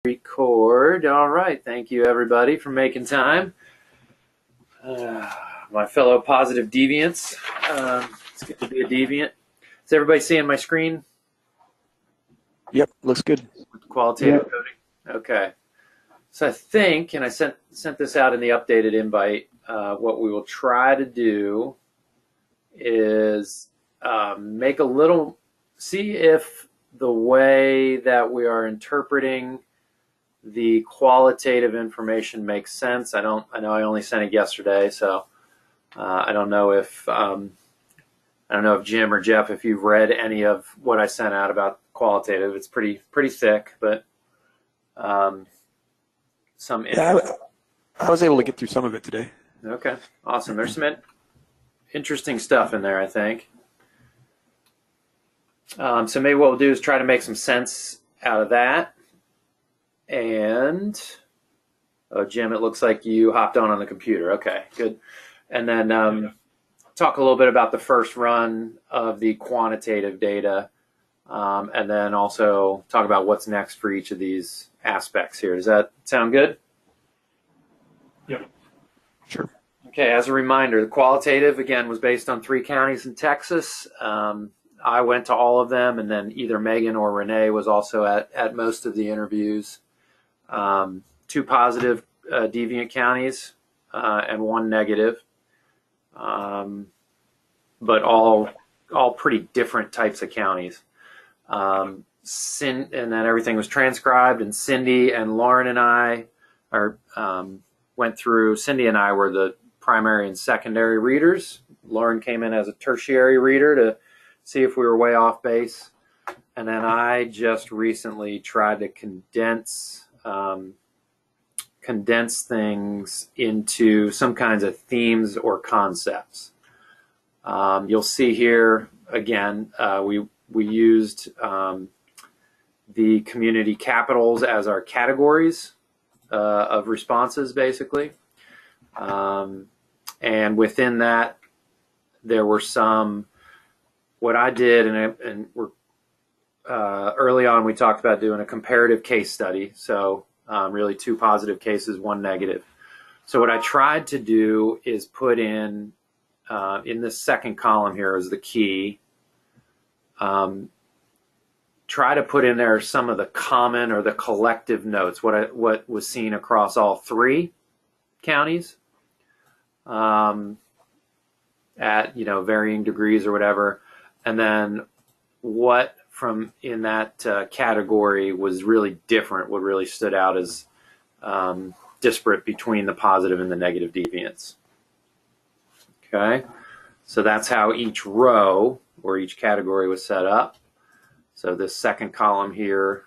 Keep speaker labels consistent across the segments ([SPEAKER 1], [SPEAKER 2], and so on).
[SPEAKER 1] Record. All right. Thank you, everybody, for making time. My fellow positive deviants. It's good to be a deviant. Is everybody seeing my screen?
[SPEAKER 2] Yep, looks good.
[SPEAKER 1] With qualitative coding? Okay. So I think, and I sent this out in the updated invite, what we will try to do is see if the way that we are interpreting the qualitative information makes sense. I know I only sent it yesterday, so I don't know if Jim or Jeff, if you've read any of what I sent out about qualitative. It's pretty thick, but some.
[SPEAKER 2] Yeah, I was able to get through some of it today.
[SPEAKER 1] Okay, awesome. There's some interesting stuff in there, I think. So maybe what we'll do is try to make some sense out of that. And, oh, Jim, it looks like you hopped on the computer. Okay, good. And then talk a little bit about the first run of the quantitative data, and then also talk about what's next for each of these aspects here. Does that sound good?
[SPEAKER 2] Yep. Sure.
[SPEAKER 1] Okay, as a reminder, the qualitative, again, was based on 3 counties in Texas. I went to all of them, and then either Megan or Renee was also at most of the interviews. 2 positive deviant counties and 1 negative, but all pretty different types of counties. And then everything was transcribed, and Cindy and Lauren and I went through. Cindy and I were the primary and secondary readers. Lauren came in as a tertiary reader to see if we were way off base. And then I just recently tried to condense things into some kinds of themes or concepts. You'll see here, again, we used the community capitals as our categories of responses, basically. And within that, there were some, what I did, and we're early on, we talked about doing a comparative case study. So really 2 positive cases, 1 negative. So what I tried to do is put in this second column here is the key. Try to put in there some of the common or the collective notes, what was seen across all 3 counties at varying degrees or whatever, and then what from in that category was really different, what really stood out as disparate between the positive and the negative deviants. Okay, so that's how each row or each category was set up. So this second column here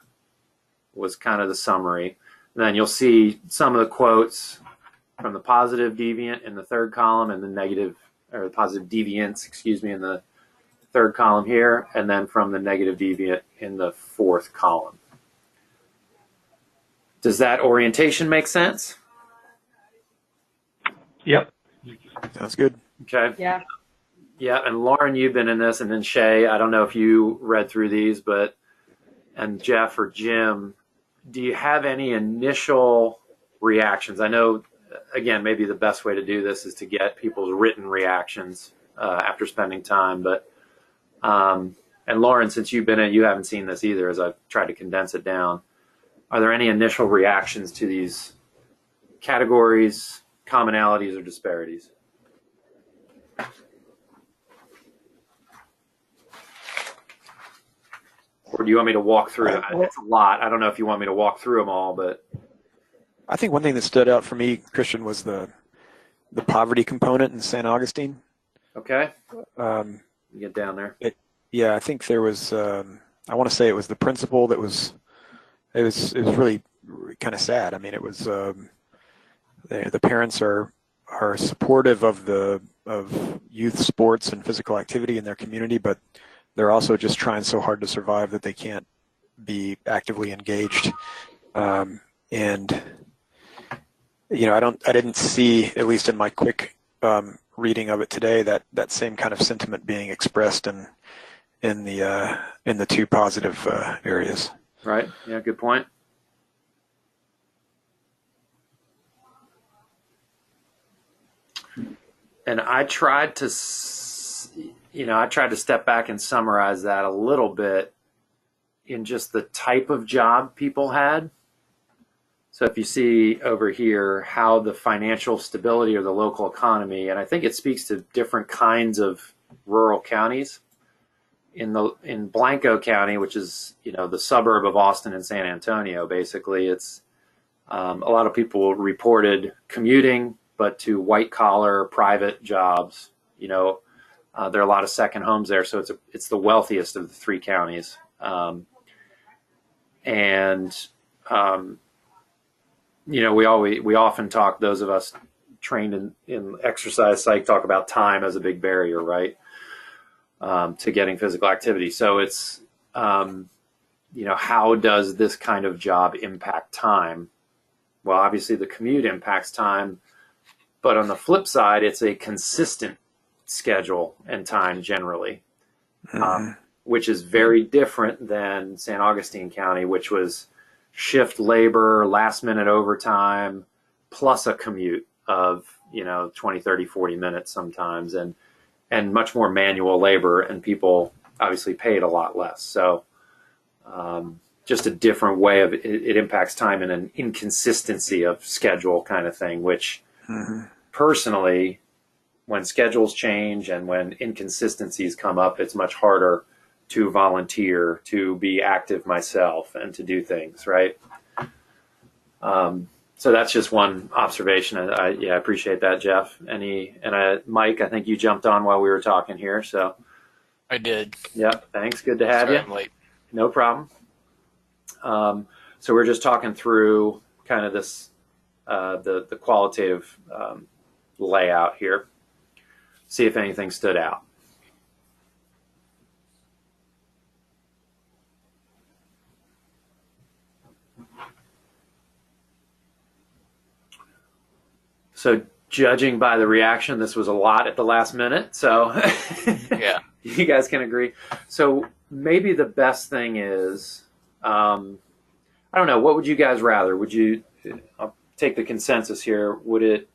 [SPEAKER 1] was kind of the summary. And then you'll see some of the quotes from the positive deviant in the 3rd column, and the negative, or the positive deviants, excuse me, in the 3rd column here, and then from the negative deviant in the 4th column. Does that orientation make sense?
[SPEAKER 2] Yep. Sounds good.
[SPEAKER 1] Okay.
[SPEAKER 3] Yeah.
[SPEAKER 1] Yeah, and Lauren, you've been in this, and then Shay, I don't know if you read through these, and Jeff or Jim, do you have any initial reactions? I know, again, maybe the best way to do this is to get people's written reactions after spending time, but and Lauren, since you've been in it, you haven't seen this either, as I've tried to condense it down. Are there any initial reactions to these categories, commonalities, or disparities? Or do you want me to walk through it? It's a lot. I don't know if you want me to walk through them all, but
[SPEAKER 2] I think one thing that stood out for me, Christian, was the poverty component in St. Augustine.
[SPEAKER 1] Okay. You get down there.
[SPEAKER 2] Yeah, I think there was. I want to say it was the principal that was. It was really kind of sad. I mean, it was. The parents are supportive of youth sports and physical activity in their community, but they're also just trying so hard to survive that they can't be actively engaged. And I didn't see, at least in my quick reading of it today, that same kind of sentiment being expressed in the 2 positive areas.
[SPEAKER 1] Right. Yeah. Good point. and I tried to, I tried to step back and summarize that a little bit in just the type of job people had. So if you see over here how the financial stability of the local economy, and I think it speaks to different kinds of rural counties. In Blanco County, which is the suburb of Austin and San Antonio, basically, it's a lot of people reported commuting, but to white collar private jobs. There are a lot of second homes there, so it's the wealthiest of the three counties. We often talk, those of us trained in exercise psych talk about time as a big barrier, right? To getting physical activity. So it's, how does this kind of job impact time? Well, obviously the commute impacts time, but on the flip side, it's a consistent schedule and time generally, which is very different than San Augustine County, which was shift labor, last minute overtime, plus a commute of, 20, 30, 40 minutes sometimes. And much more manual labor, and people obviously paid a lot less. So just a different way of it impacts time and an inconsistency of schedule kind of thing, which personally, when schedules change and when inconsistencies come up, it's much harder to volunteer, to be active myself, and to do things, right? So that's just one observation. I appreciate that, Jeff. Mike, I think you jumped on while we were talking here. So
[SPEAKER 3] I did.
[SPEAKER 1] Yep. Thanks. Good to have
[SPEAKER 3] Sorry,
[SPEAKER 1] you.
[SPEAKER 3] I'm late.
[SPEAKER 1] No problem. So we're just talking through kind of this, the qualitative layout here. See if anything stood out. So judging by the reaction, this was a lot at the last minute. So
[SPEAKER 3] Yeah.
[SPEAKER 1] You guys can agree. So maybe the best thing is, I don't know, what would you guys rather? I'll take the consensus here. Would it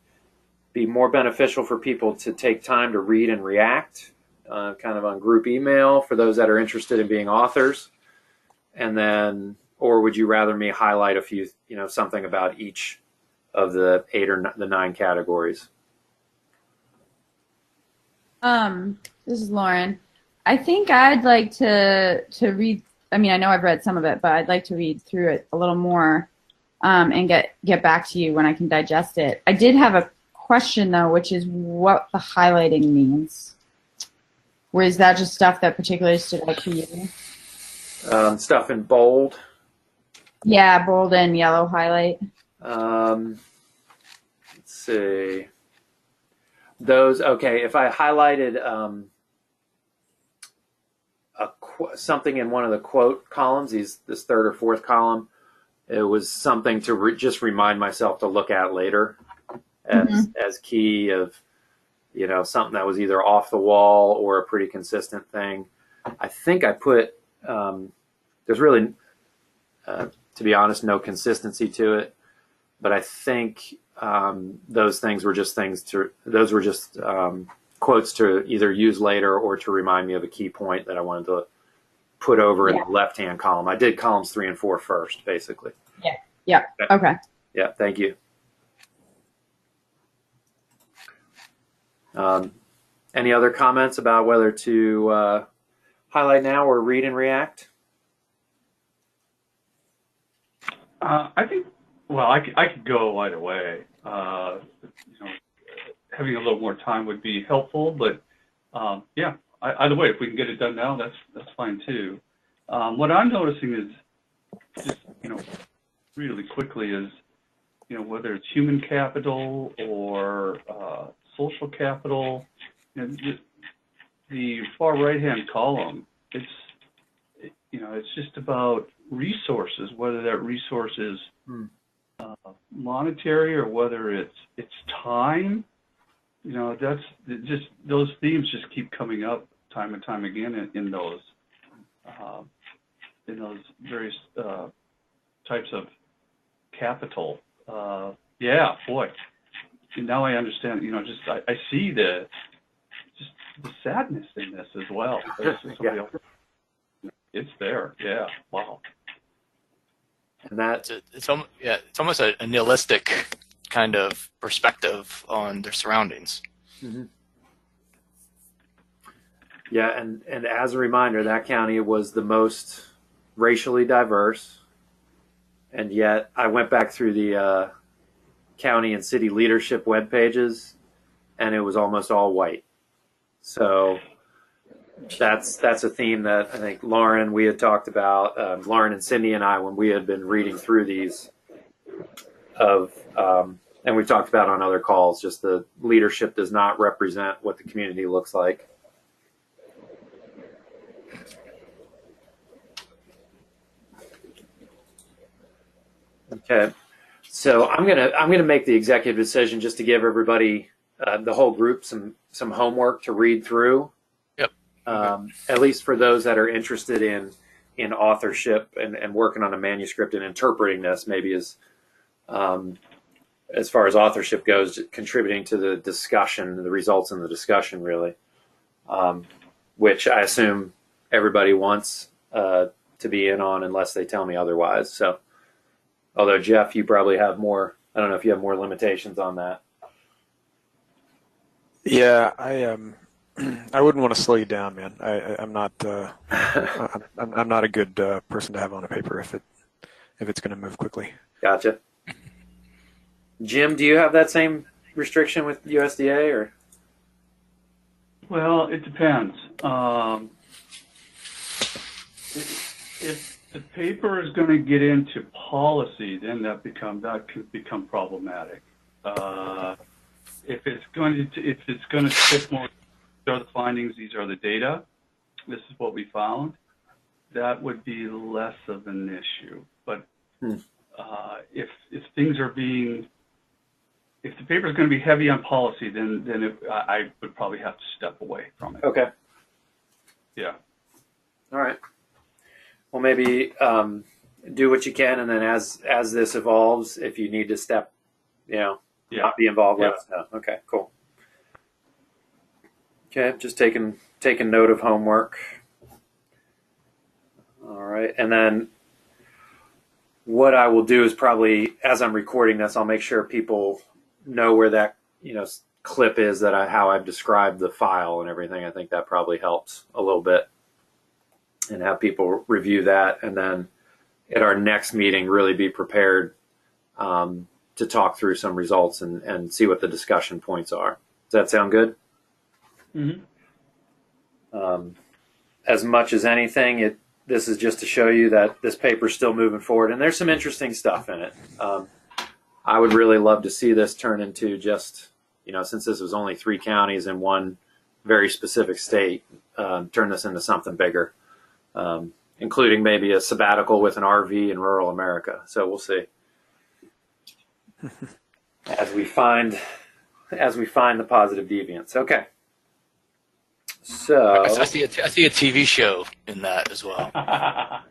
[SPEAKER 1] be more beneficial for people to take time to read and react, kind of on group email for those that are interested in being authors? And then, or would you rather me highlight a few, something about each of the 8 or the 9 categories?
[SPEAKER 4] This is Lauren. I think I'd like to read. I mean, I know I've read some of it, but I'd like to read through it a little more, and get back to you when I can digest it. I did have a question though, which is what the highlighting means. Or is that just stuff that particularly stood out to you?
[SPEAKER 1] Stuff in bold.
[SPEAKER 4] Yeah, bold and yellow highlight.
[SPEAKER 1] Let's see. Those, okay, if I highlighted something in one of the quote columns, this third or fourth column, it was something to just remind myself to look at later as key of, something that was either off the wall or a pretty consistent thing. I think I put, there's really, to be honest, no consistency to it. But I think those things were just quotes to either use later or to remind me of a key point that I wanted to put over in the left-hand column. I did columns 3 and 4 first, basically.
[SPEAKER 4] Yeah. Okay.
[SPEAKER 1] Yeah. Thank you. Any other comments about whether to highlight now or read and react?
[SPEAKER 5] I think, well, I could go either way. Having a little more time would be helpful, but either way, if we can get it done now, that's fine too. What I'm noticing is just, really quickly is, whether it's human capital or social capital, the far right-hand column, it's just about resources, whether that resource is monetary or whether it's time. That's just, those themes just keep coming up time and time again in those various types of capital. now I understand. I see the sadness in this as well.
[SPEAKER 1] Yeah.
[SPEAKER 5] It's there. Yeah. Wow.
[SPEAKER 1] And that,
[SPEAKER 3] It's almost a nihilistic kind of perspective on their surroundings.
[SPEAKER 1] mhm. Yeah, and as a reminder, that county was the most racially diverse, and yet I went back through the county and city leadership web pages, and it was almost all white. So that's a theme that I think Lauren, we had talked about, Lauren and Cindy and I, when we had been reading through these and we've talked about on other calls, just the leadership does not represent what the community looks like. Okay, so I'm gonna make the executive decision just to give everybody, the whole group, some homework to read through.
[SPEAKER 3] Yep.
[SPEAKER 1] At least for those that are interested in authorship and working on a manuscript and interpreting this, maybe as far as authorship goes, contributing to the discussion, the results in the discussion, really, which I assume everybody wants to be in on, unless they tell me otherwise. So. Although, Jeff, you probably have more. I don't know if you have more limitations on that.
[SPEAKER 2] Yeah, I wouldn't want to slow you down, man. I'm not I'm not a good person to have on a paper if it's going to move quickly.
[SPEAKER 1] Gotcha. Jim, do you have that same restriction with USDA, or?
[SPEAKER 5] Well, it depends. If the paper is going to get into policy, then that could become problematic. If it's going to stick more, these are the findings, these are the data, this is what we found, that would be less of an issue. But if things are if the paper is going to be heavy on policy, then I would probably have to step away from it.
[SPEAKER 1] Okay.
[SPEAKER 5] Yeah.
[SPEAKER 1] All right. Well, maybe do what you can, and then as this evolves, if you need to step, not be involved, let us know. Okay, cool. Okay, just taking note of homework. All right, and then what I will do is probably, as I'm recording this, I'll make sure people know where that clip is, how I've described the file and everything. I think that probably helps a little bit. And have people review that, and then at our next meeting really be prepared to talk through some results and see what the discussion points are. Does that sound good? Mm-hmm. As much as anything, this is just to show you that this paper is still moving forward, and there's some interesting stuff in it. I would really love to see this turn into just, since this was only 3 counties in one very specific state, turn this into something bigger. Including maybe a sabbatical with an RV in rural America. So we'll see. as we find the positive deviance. Okay. So
[SPEAKER 3] I see a TV show in that as well.
[SPEAKER 1] I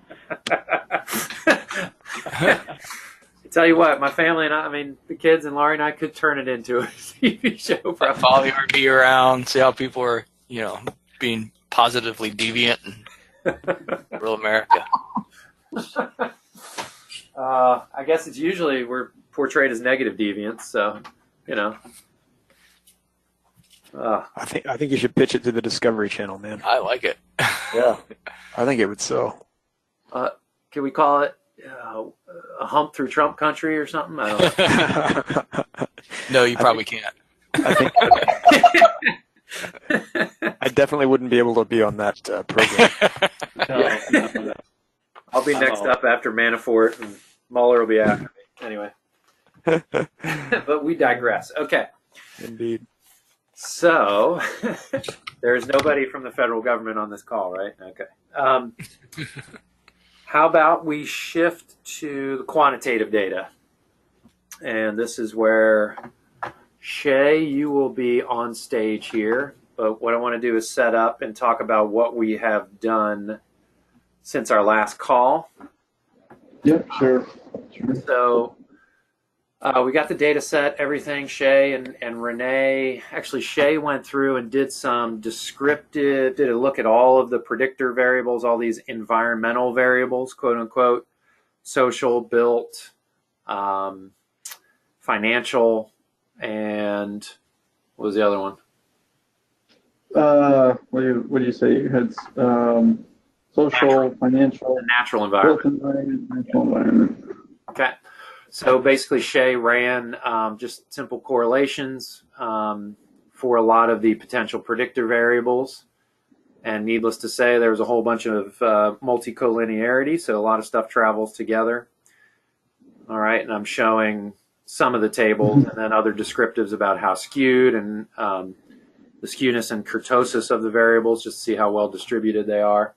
[SPEAKER 1] tell you what, my family and I, the kids and Laurie and I could turn it into a TV show. Probably.
[SPEAKER 3] Follow the RV around, see how people are, being positively deviant in rural America.
[SPEAKER 1] I guess it's usually we're portrayed as negative deviants, so
[SPEAKER 2] I think you should pitch it to the Discovery Channel, man.
[SPEAKER 3] I like it.
[SPEAKER 1] Yeah,
[SPEAKER 2] I think it would sell.
[SPEAKER 1] Can we call it a hump through Trump country or something? I don't know.
[SPEAKER 3] No, you probably can't.
[SPEAKER 2] I think I definitely wouldn't be able to be on that program.
[SPEAKER 5] No.
[SPEAKER 1] I'll be next up after Manafort, and Mueller will be after me. Anyway, but we digress. Okay.
[SPEAKER 2] Indeed.
[SPEAKER 1] So there's nobody from the federal government on this call, right? Okay. How about we shift to the quantitative data? And this is where, Shay, you will be on stage here. But what I want to do is set up and talk about what we have done since our last call.
[SPEAKER 6] Yep, sure.
[SPEAKER 1] So We got the data set, everything. Shay and Renee, actually Shay went through and did some descriptive, did a look at all of the predictor variables, all these environmental variables, quote unquote, social, built, financial, and what was the other one?
[SPEAKER 6] What do you say? You had social, financial,
[SPEAKER 1] The natural environment.
[SPEAKER 6] built environment, natural environment.
[SPEAKER 1] Okay. So basically, Shay ran just simple correlations for a lot of the potential predictor variables. And needless to say, there was a whole bunch of multicollinearity, so a lot of stuff travels together. All right, and I'm showing some of the tables and then other descriptives about how skewed and the skewness and kurtosis of the variables, just to see how well distributed they are.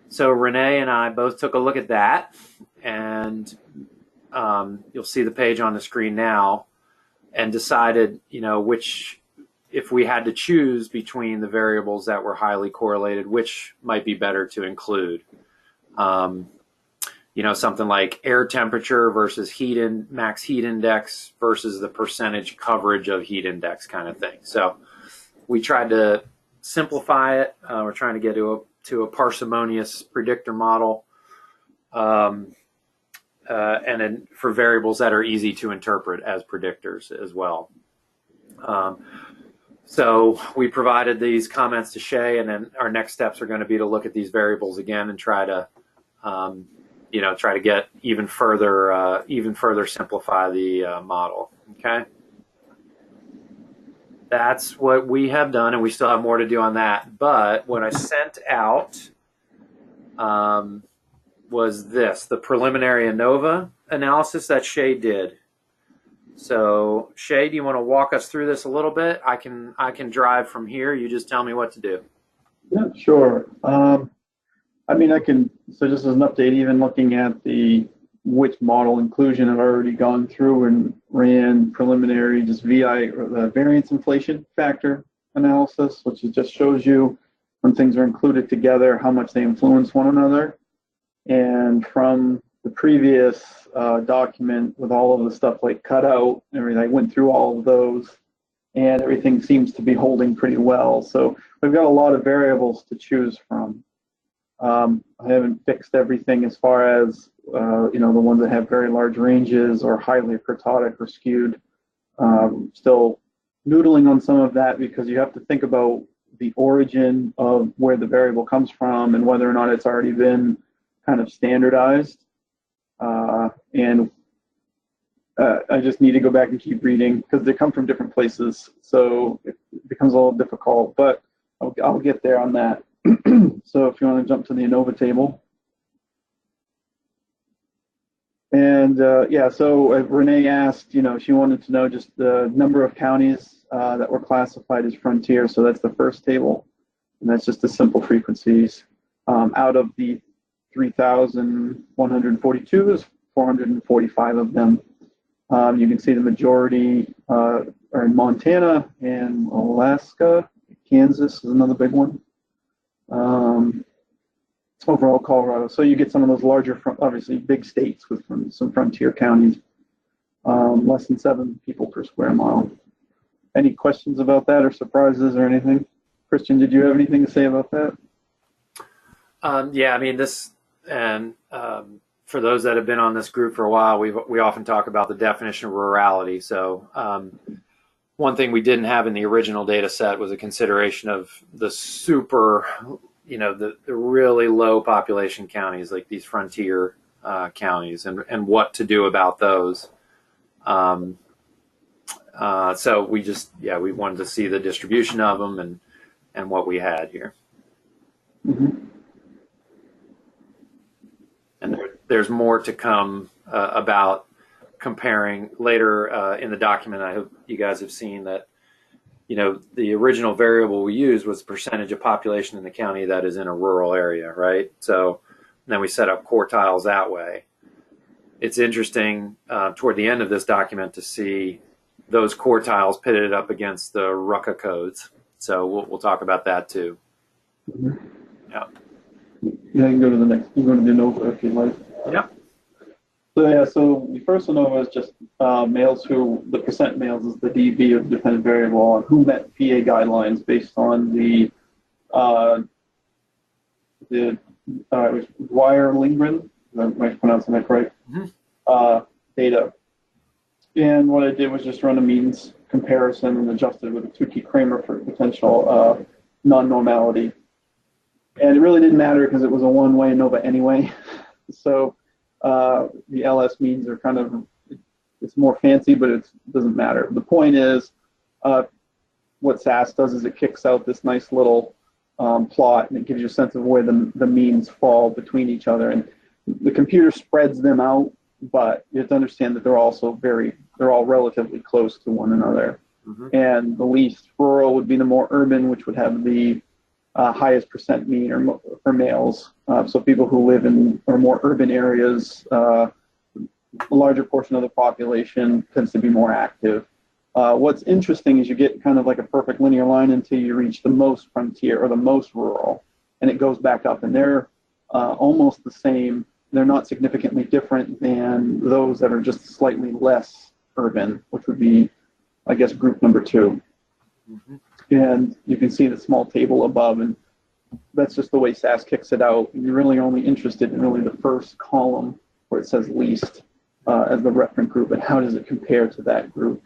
[SPEAKER 1] So Renee and I both took a look at that, and you'll see the page on the screen now, and decided, which, if we had to choose between the variables that were highly correlated, which might be better to include. Something like air temperature versus max heat index versus the percentage coverage of heat index kind of thing. So we tried to simplify it. We're trying to get to a parsimonious predictor model. And then for variables that are easy to interpret as predictors as well. So we provided these comments to Shay, and then our next steps are going to be to look at these variables again and try to get even further simplify the model. Okay. That's what we have done, and we still have more to do on that. But what I sent out was the preliminary ANOVA analysis that Shay did. So Shay, do you want to walk us through this a little bit? I can drive from here. You just tell me what to do.
[SPEAKER 6] Yeah, sure. So just as an update, even looking at which model inclusion I've already gone through and ran preliminary just VI, or the variance inflation factor analysis, which just shows you when things are included together, how much they influence one another. And from the previous document with all of the stuff like cut out and everything, I went through all of those, and everything seems to be holding pretty well. So we've got a lot of variables to choose from. I haven't fixed everything as far as the ones that have very large ranges or highly kurtotic or skewed. Still noodling on some of that, because you have to think about the origin of where the variable comes from and whether or not it's already been kind of standardized. I just need to go back and keep reading because they come from different places, so it becomes a little difficult, but I'll get there on that. So if you want to jump to the ANOVA table. And so Renee asked, she wanted to know just the number of counties that were classified as frontier. So that's the first table, and that's just the simple frequencies. Out of the 3,142, there's 445 of them. You can see the majority are in Montana and Alaska. Kansas is another big one. Overall, Colorado. So you get some of those larger, obviously big states with some frontier counties. Less than 7 people per square mile. Any questions about that or surprises or anything? Christian, did you have anything to say about that?
[SPEAKER 1] This, and for those that have been on this group for a while, we often talk about the definition of rurality. So one thing we didn't have in the original data set was a consideration of the the really low population counties, like these frontier counties, and what to do about those. So we wanted to see the distribution of them and what we had here.
[SPEAKER 6] Mm-hmm.
[SPEAKER 1] And there's more to come about comparing later in the document. I hope you guys have seen that, the original variable we used was percentage of population in the county that is in a rural area, right? So then we set up quartiles that way. It's interesting toward the end of this document to see those quartiles pitted up against the RUCA codes. So we'll talk about that too.
[SPEAKER 6] Mm-hmm.
[SPEAKER 1] Yeah.
[SPEAKER 6] Yeah, you can go to the next. You can go to the ANOVA if you'd like.
[SPEAKER 1] Yep.
[SPEAKER 6] So yeah, so the first one over is just males who, the percent males is the DB of the dependent variable, who met PA guidelines based on the Wire-Lindgren, am I pronouncing that correct? Data. And what I did was just run a means comparison and adjusted with a Tukey-Kramer for potential non-normality. And it really didn't matter because it was a one-way ANOVA anyway. So the LS means are kind of, it's more fancy, but it doesn't matter. The point is, what SAS does is it kicks out this nice little plot, and it gives you a sense of where the means fall between each other. And the computer spreads them out, but you have to understand that they're all relatively close to one another. And the least rural would be the more urban, which would have the highest percent mean for males. So people who live in or more urban areas, a larger portion of the population tends to be more active. What's interesting is you get kind of like a perfect linear line until you reach the most frontier or the most rural, and it goes back up, and they're almost the same. They're not significantly different than those that are just slightly less urban, which would be, I guess, group number 2. And you can see the small table above, and that's just the way SAS kicks it out. You're really only interested in really the first column where it says least as the reference group, and how does it compare to that group?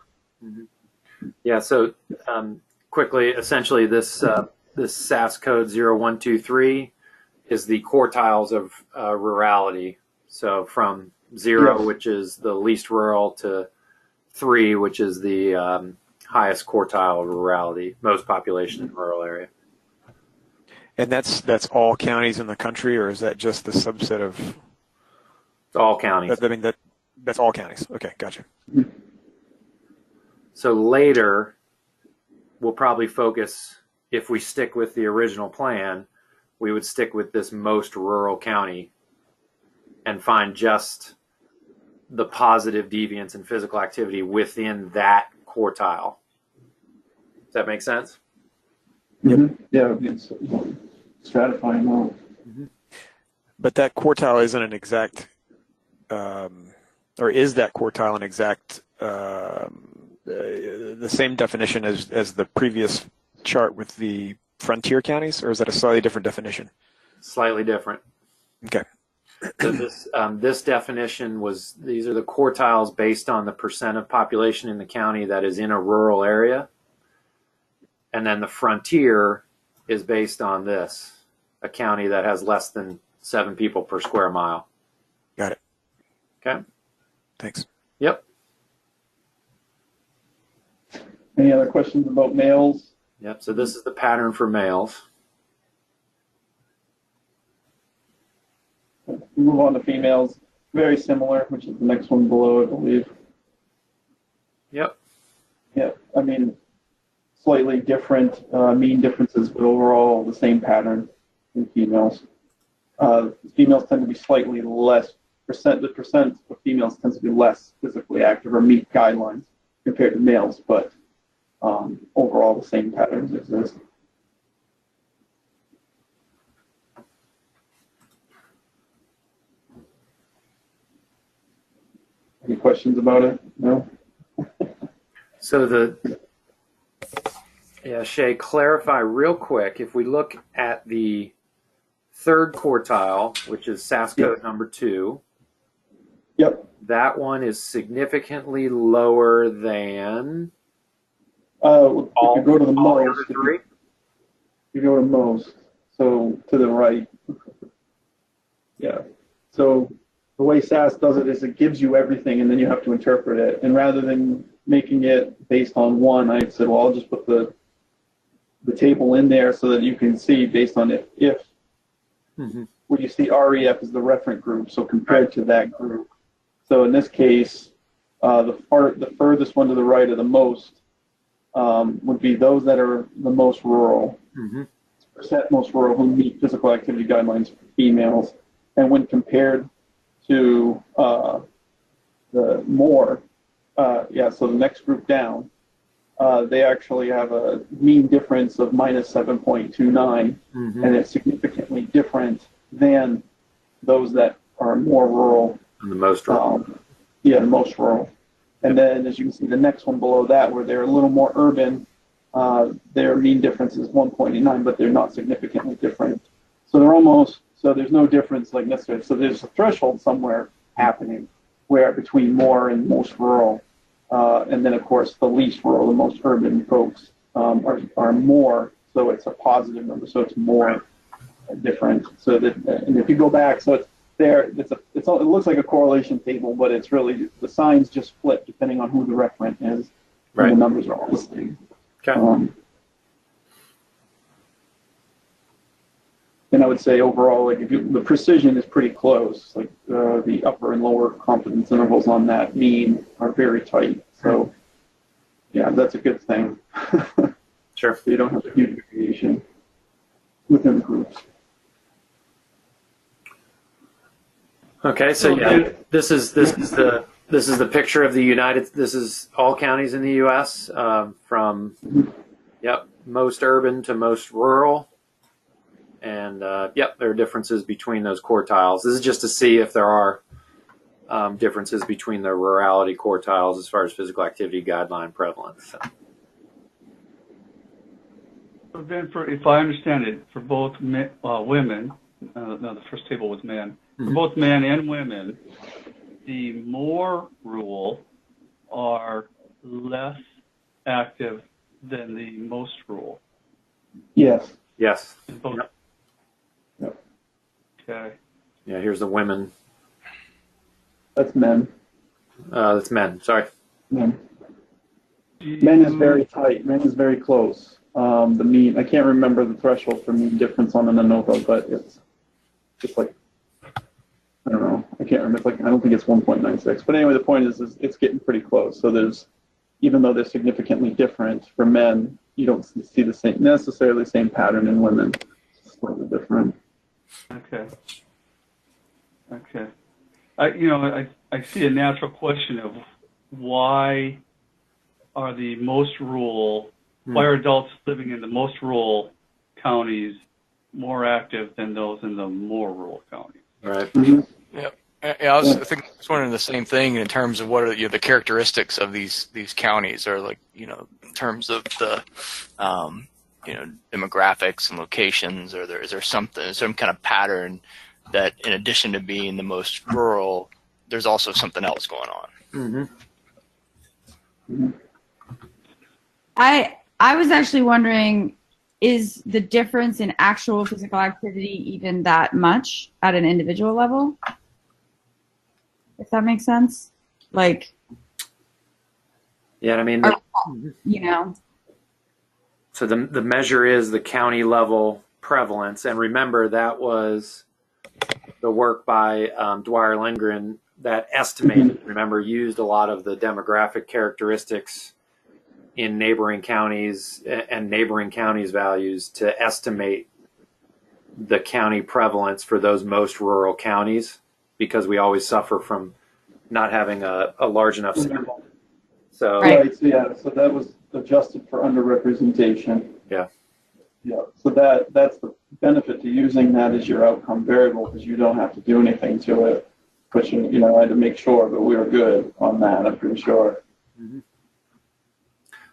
[SPEAKER 1] Yeah, so quickly, essentially this SAS code 0123 is the quartiles of rurality. So from 0,
[SPEAKER 6] Yes.
[SPEAKER 1] which is the least rural, to 3, which is the highest quartile of rurality, most population in rural area.
[SPEAKER 2] And that's all counties in the country, or is that just the subset of?
[SPEAKER 1] It's all counties.
[SPEAKER 2] I mean, that's all counties. Okay, gotcha.
[SPEAKER 1] So later, we'll probably focus, if we stick with the original plan, we would stick with this most rural county and find just the positive deviance in physical activity within that quartile. Does that make sense?
[SPEAKER 6] Yeah, it's stratifying out.
[SPEAKER 2] But that quartile isn't an exact, or is that quartile an exact, the same definition as the previous chart with the frontier counties, or is that a slightly different definition?
[SPEAKER 1] Slightly different.
[SPEAKER 2] Okay.
[SPEAKER 1] So this definition was, these are the quartiles based on the percent of population in the county that is in a rural area. And then the frontier is based on this, a county that has less than 7 people per square mile.
[SPEAKER 2] Got it.
[SPEAKER 1] Okay.
[SPEAKER 2] Thanks.
[SPEAKER 1] Yep.
[SPEAKER 6] Any other questions about males?
[SPEAKER 1] Yep. So this is the pattern for males.
[SPEAKER 6] Move on to females. Very similar, which is the next one below, I believe.
[SPEAKER 1] Yep.
[SPEAKER 6] Yeah, I mean, slightly different mean differences, but overall the same pattern in females. Females tend to be slightly less, the percent of females tends to be less physically active or meet guidelines compared to males, but overall the same patterns exist. Any questions about it? No?
[SPEAKER 1] So Shay, clarify real quick. If we look at the third quartile, which is SAS code number 2,
[SPEAKER 6] Yep.
[SPEAKER 1] that one is significantly lower than
[SPEAKER 6] If you go to the
[SPEAKER 1] all the
[SPEAKER 6] most,
[SPEAKER 1] other 3.
[SPEAKER 6] you go to most, so to the right. Yeah. So the way SAS does it is it gives you everything, and then you have to interpret it. And rather than making it based on one, I said, well, I'll just put the table in there so that you can see based on if where you see REF is the referent group, so compared to that group. So in this case, the furthest one to the right of the most would be those that are the most rural, percent most rural who meet physical activity guidelines for females. And when compared to the more, so the next group down, they actually have a mean difference of minus 7.29, and it's significantly different than those that are more rural
[SPEAKER 1] And the most rural.
[SPEAKER 6] Yeah, the most rural. And then, as you can see, the next one below that, where they're a little more urban, their mean difference is 1.89, but they're not significantly different. So they're almost, so there's no difference like necessarily. So there's a threshold somewhere happening where between more and most rural. And then, of course, the least rural, the most urban folks are more. So it's a positive number. So it's more different. So that, and if you go back, so it's there. It looks like a correlation table, but it's really the signs just flip depending on who the referent is.
[SPEAKER 1] Right.
[SPEAKER 6] And the numbers are all the same.
[SPEAKER 1] Okay.
[SPEAKER 6] And I would say overall, like the precision is pretty close. Like the upper and lower confidence intervals on that mean are very tight. So yeah, that's a good thing.
[SPEAKER 1] Sure.
[SPEAKER 6] So you don't have a huge variation within the groups.
[SPEAKER 1] Okay, so yeah, this is the picture of the United. This is all counties in the U.S. From most urban to most rural, and there are differences between those quartiles. This is just to see if there are differences between the rurality quartiles as far as physical activity guideline prevalence. So
[SPEAKER 5] then, if I understand it, for both women, no, the first table was men. For both men and women, the more rural are less active than the most rural.
[SPEAKER 6] Yes.
[SPEAKER 1] Yes.
[SPEAKER 5] Both.
[SPEAKER 6] Yep.
[SPEAKER 5] Okay.
[SPEAKER 1] Yeah. Here's the women.
[SPEAKER 6] That's men.
[SPEAKER 1] That's men. Sorry.
[SPEAKER 6] Men. Men is very tight. Men is very close. The mean, I can't remember the threshold for mean difference on an ANOVA, but it's just like, I don't know. I can't remember. It's like, I don't think it's 1.96. But anyway, the point is it's getting pretty close. So there's, even though they're significantly different for men, you don't see the same, necessarily the same pattern in women. It's slightly different.
[SPEAKER 5] Okay. Okay. I see a natural question of why are the most rural, why are adults living in the most rural counties more active than those in the more rural counties?
[SPEAKER 1] Right.
[SPEAKER 6] Mm-hmm.
[SPEAKER 3] Yeah, I was wondering the same thing in terms of what are the characteristics of these counties, or like in terms of the demographics and locations, or is there some kind of pattern that in addition to being the most rural, there's also something else going on?
[SPEAKER 1] Mm-hmm.
[SPEAKER 6] Mm-hmm.
[SPEAKER 4] I was actually wondering, is the difference in actual physical activity even that much at an individual level? If that makes sense? Like,
[SPEAKER 1] yeah, I mean, so the measure is the county level prevalence, and remember that was the work by Dwyer Lindgren that estimated. Remember, used a lot of the demographic characteristics in neighboring counties and neighboring counties' values to estimate the county prevalence for those most rural counties, because we always suffer from not having a large enough sample. So
[SPEAKER 6] Right. So yeah. So that was adjusted for underrepresentation.
[SPEAKER 1] Yeah.
[SPEAKER 6] Yeah. So that's the benefit to using that as your outcome variable, because you don't have to do anything to it. But I had to make sure, but we were good on that. I'm pretty sure.
[SPEAKER 1] Mm-hmm.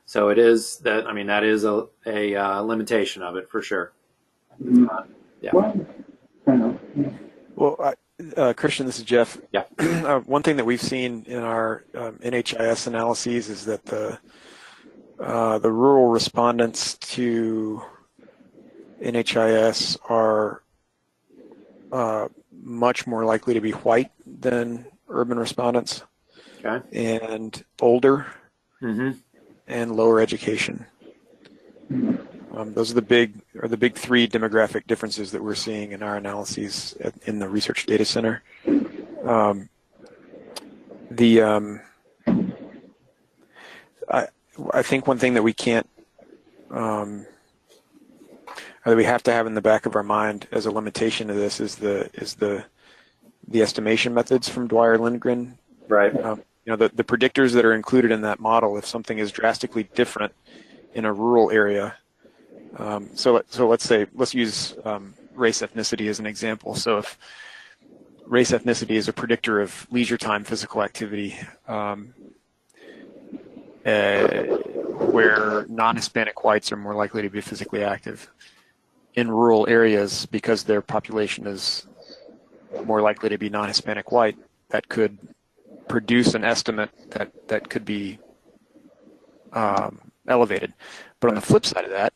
[SPEAKER 1] So it is that. I mean, that is a limitation of it for sure.
[SPEAKER 6] Mm-hmm.
[SPEAKER 1] Yeah.
[SPEAKER 6] Well, I know.
[SPEAKER 2] Well, Christian, this is Jeff.
[SPEAKER 1] Yeah.
[SPEAKER 2] One thing that we've seen in our NHIS analyses is that the rural respondents to NHIS are much more likely to be white than urban respondents,
[SPEAKER 1] Okay.
[SPEAKER 2] and older,
[SPEAKER 1] Mm-hmm.
[SPEAKER 2] and lower education. Those are the big three demographic differences that we're seeing in our analyses in the research data center. I think one thing that we can't, or that we have to have in the back of our mind as a limitation to this is the estimation methods from Dwyer Lindgren.
[SPEAKER 1] Right.
[SPEAKER 2] The predictors that are included in that model, if something is drastically different in a rural area. So let's use race ethnicity as an example. So if race ethnicity is a predictor of leisure time physical activity, where non-Hispanic whites are more likely to be physically active in rural areas because their population is more likely to be non-Hispanic white. That could produce an estimate that could be elevated. But on the flip side of that,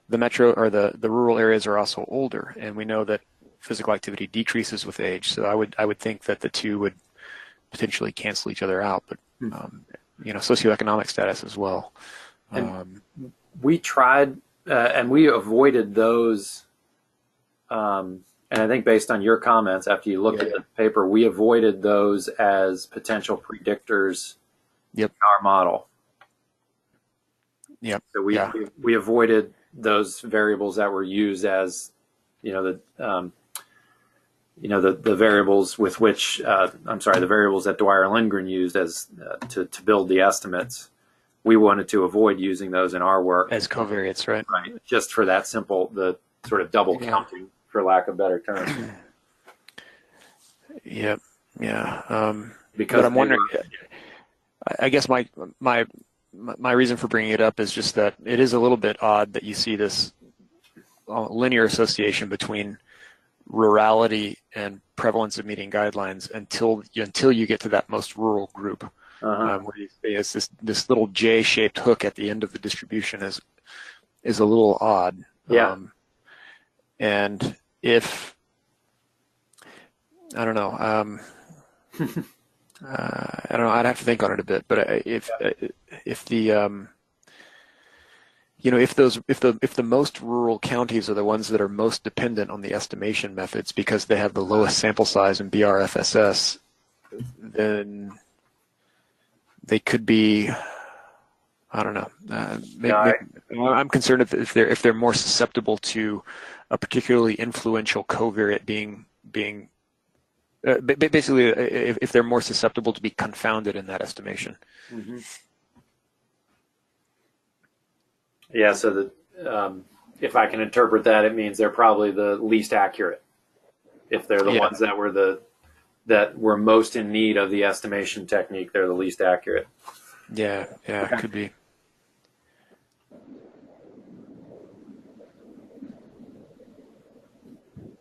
[SPEAKER 2] the metro or the rural areas are also older, and we know that physical activity decreases with age. So I would think that the two would potentially cancel each other out, but socioeconomic status as well.
[SPEAKER 1] And we tried, and we avoided those. And I think based on your comments, after you looked at the paper, we avoided those as potential predictors in our model.
[SPEAKER 2] Yep.
[SPEAKER 1] So we avoided those variables that were used as, the variables with which, the variables that Dwyer Lindgren used as to build the estimates. We wanted to avoid using those in our work
[SPEAKER 2] as covariates, right?
[SPEAKER 1] Right, just for that simple, the sort of double counting, for lack of better terms.
[SPEAKER 2] Yep. Yeah.
[SPEAKER 1] Because
[SPEAKER 2] but I'm wondering. I guess my reason for bringing it up is just that it is a little bit odd that you see this linear association between rurality and prevalence of meeting guidelines until you get to that most rural group, where it's this little J-shaped hook at the end of the distribution is a little odd.
[SPEAKER 1] Yeah.
[SPEAKER 2] And if I don't know. I don't know. I'd have to think on it a bit. But if the if the most rural counties are the ones that are most dependent on the estimation methods because they have the lowest sample size in BRFSS, then they could be. I don't know. I'm concerned if they're more susceptible to a particularly influential covariate being. Basically, if they're more susceptible to be confounded in that estimation.
[SPEAKER 1] Mm-hmm. Yeah, so if I can interpret that, it means they're probably the least accurate. If they're the ones that were most in need of the estimation technique, they're the least accurate.
[SPEAKER 2] Yeah, okay. It could be.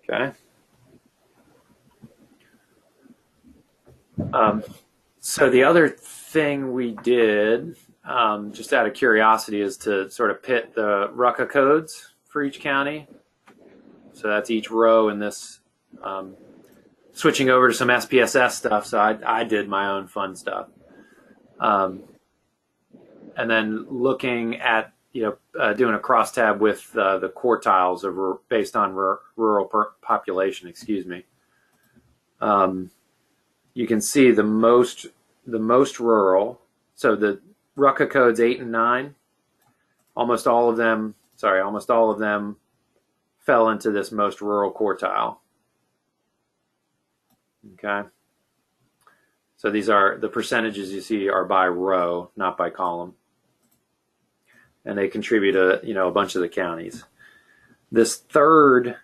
[SPEAKER 1] Okay. So the other thing we did, just out of curiosity, is to sort of pit the RUCA codes for each county. So that's each row in this, switching over to some SPSS stuff. So I did my own fun stuff. And then looking at, doing a crosstab with the quartiles based on rural population, you can see the most rural. So the RUCA codes 8 and 9, almost all of them fell into this most rural quartile. Okay. So these are the percentages you see are by row, not by column. And they contribute a bunch of the counties. This third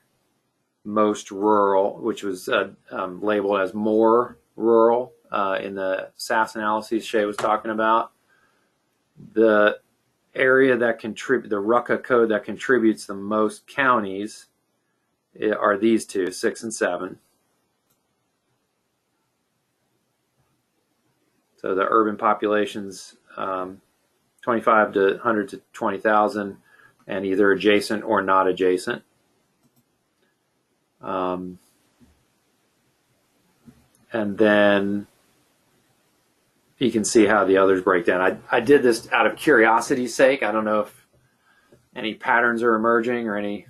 [SPEAKER 1] most rural, which was labeled as more rural in the SAS analyses Shay was talking about, the area that the RUCA code that contributes the most counties are these two, 6 and 7. So the urban populations, 25 to 100 to 20,000, and either adjacent or not adjacent. And then you can see how the others break down. I did this out of curiosity's sake. I don't know if any patterns are emerging or any,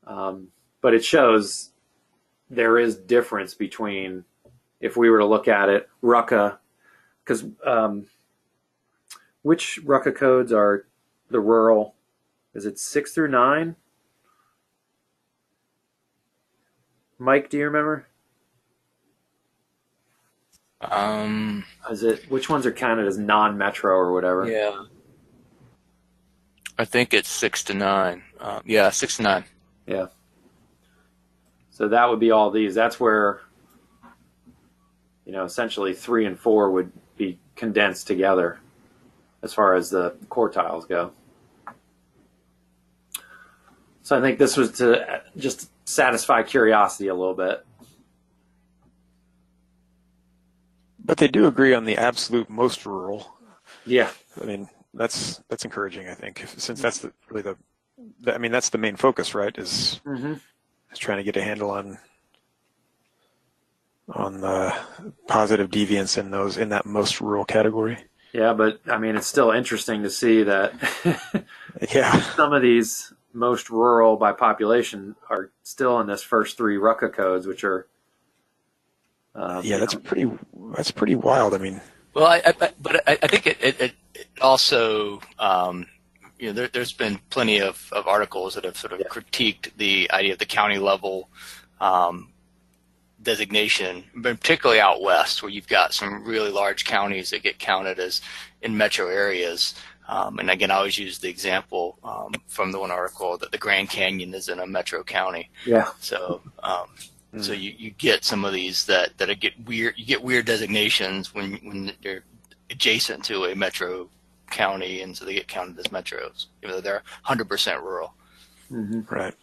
[SPEAKER 1] but it shows there is difference between, if we were to look at it, RUCA, because which RUCA codes are the rural? Is it 6 through 9? Mike, do you remember? Which ones are counted as non-metro or whatever?
[SPEAKER 3] Yeah. I think it's 6 to 9. 6 to 9.
[SPEAKER 1] Yeah. So that would be all these. That's where, you know, essentially 3 and 4 would be condensed together as far as the quartiles go. So I think this was to just satisfy curiosity a little bit.
[SPEAKER 2] But they do agree on the absolute most rural.
[SPEAKER 1] Yeah.
[SPEAKER 2] I mean, that's encouraging, I think, since that's I mean, that's the main focus, right? Is trying to get a handle on the positive deviance in that most rural category.
[SPEAKER 1] Yeah, but I mean, it's still interesting to see that
[SPEAKER 2] Yeah.
[SPEAKER 1] some of these most rural by population are still in this first 3 RUCA codes, which are
[SPEAKER 2] Yeah, that's pretty wild. I mean,
[SPEAKER 3] Well, I think it also, you know, there's been plenty of articles that have sort of critiqued the idea of the county level designation, but particularly out west, where you've got some really large counties that get counted as in metro areas. And again, I always use the example from the one article that the Grand Canyon is in a metro county.
[SPEAKER 1] Yeah.
[SPEAKER 3] So, so you get some of these that get weird. You get weird designations when they're adjacent to a metro county, and so they get counted as metros, even though they're 100% rural.
[SPEAKER 2] right.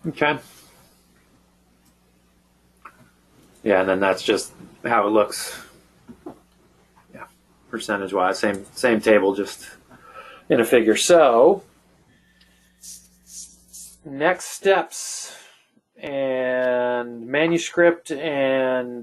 [SPEAKER 1] Okay. Yeah, and then that's just how it looks. Yeah, percentage-wise, same table, just in a figure. So, next steps and manuscript and